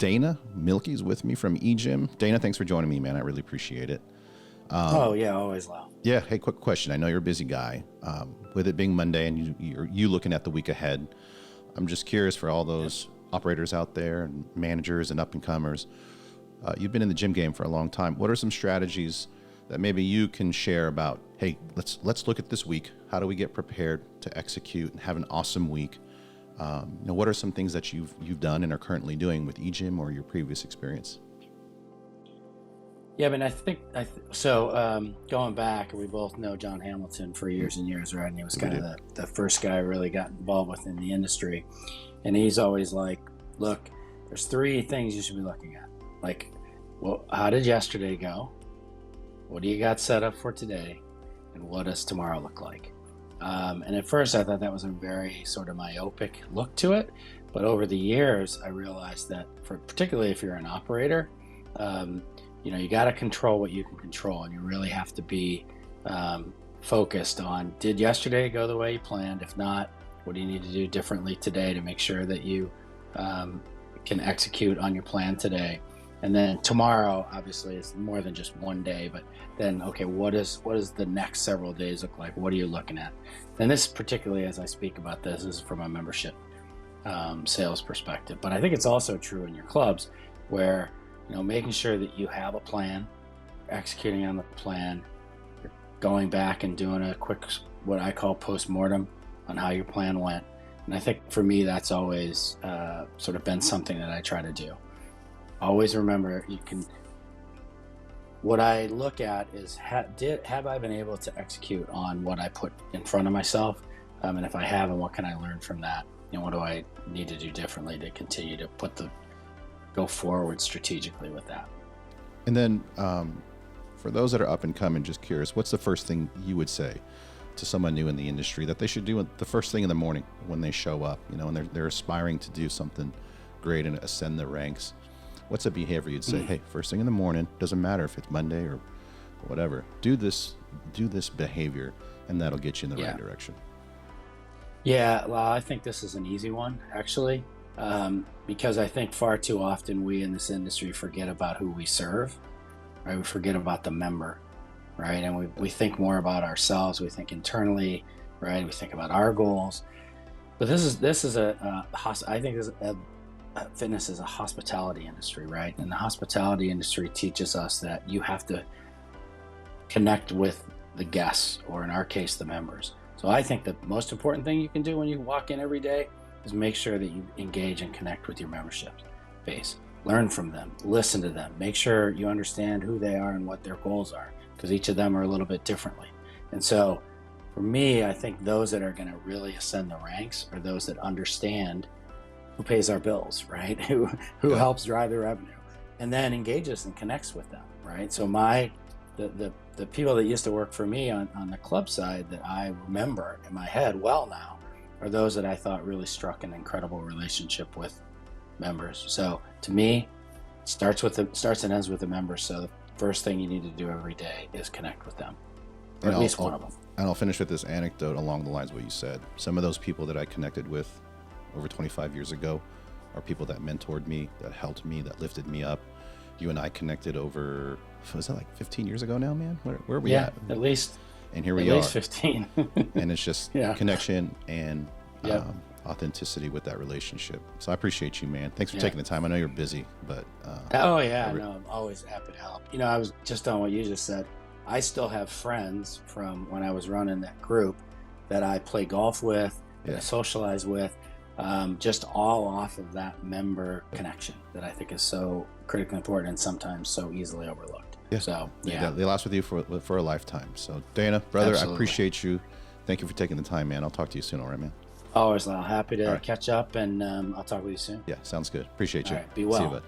Dana Milkie's with me from EGym. Dana, thanks for joining me, man. I really appreciate it. Oh yeah, always, Lyle. Yeah. Hey, quick question. I know you're a busy guy. With it being Monday and you looking at the week ahead, I'm just curious for all those operators out there and managers and up and comers. You've been in the gym game for a long time. What are some strategies that maybe you can share about, hey, let's look at this week. How do we get prepared to execute and have an awesome week? What are some things that you've done and are currently doing with EGym or your previous experience? Yeah, I mean, I think going back, we both know John Hamilton for years and years, right? And he was kind of the first guy I really got involved with in the industry. And he's always like, look, there's 3 things you should be looking at. Like, well, how did yesterday go? What do you got set up for today? And what does tomorrow look like? And at first I thought that was a very sort of myopic look to it. But over the years, I realized that particularly if you're an operator, you got to control what you can control. And you really have to be focused on, did yesterday go the way you planned? If not, what do you need to do differently today to make sure that you can execute on your plan today? And then tomorrow, obviously, is more than just one day, but then, okay, what does the next several days look like? What are you looking at? And this, particularly as I speak about this, is from a membership sales perspective. But I think it's also true in your clubs where, making sure that you have a plan, executing on the plan, you're going back and doing a quick, what I call post-mortem on how your plan went. And I think for me, that's always sort of been something that I try to do. Always remember, what I look at is, have I been able to execute on what I put in front of myself? And if I haven't, what can I learn from that? What do I need to do differently to continue to go forward strategically with that? And then for those that are up and coming, just curious, what's the first thing you would say to someone new in the industry that they should do the first thing in the morning when they show up, and they're aspiring to do something great and ascend the ranks? What's a behavior you'd say, hey, first thing in the morning, doesn't matter if it's Monday or whatever, do this behavior, and that'll get you in the right direction? Yeah, well, I think this is an easy one, actually, because I think far too often we in this industry forget about who we serve, right? We forget about the member, right? And we think more about ourselves. We think internally, right? We think about our goals. But this is I think fitness is a hospitality industry, right? And the hospitality industry teaches us that you have to connect with the guests, or in our case, the members. So I think the most important thing you can do when you walk in every day is make sure that you engage and connect with your membership base. Learn from them, listen to them, make sure you understand who they are and what their goals are, because each of them are a little bit differently. And so for me, I think those that are going to really ascend the ranks are those that understand who pays our bills, right? Who helps drive the revenue, and then engages and connects with them, right? So the people that used to work for me on the club side that I remember in my head well now are those that I thought really struck an incredible relationship with members. So to me, it starts and ends with the members. So the first thing you need to do every day is connect with them, or at least one of them. And I'll finish with this anecdote along the lines of what you said. Some of those people that I connected with over 25 years ago are people that mentored me, that helped me, that lifted me up. You and I connected over, was that like 15 years ago now, man? Where are we at? At least. And here we are. At least 15. And it's just connection and authenticity with that relationship. So I appreciate you, man. Thanks for taking the time. I know you're busy, but I'm always happy to help. I was just on what you just said. I still have friends from when I was running that group that I play golf with, that I socialize with, just all off of that member connection that I think is so critically important and sometimes so easily overlooked. Yeah. So they last with you for a lifetime. So Dana, brother, Absolutely. I appreciate you. Thank you for taking the time, man. I'll talk to you soon, all right, man? Always, Lyle. Happy to catch up, and I'll talk with you soon. Yeah, sounds good. Appreciate you. All right, be well. See you, bud.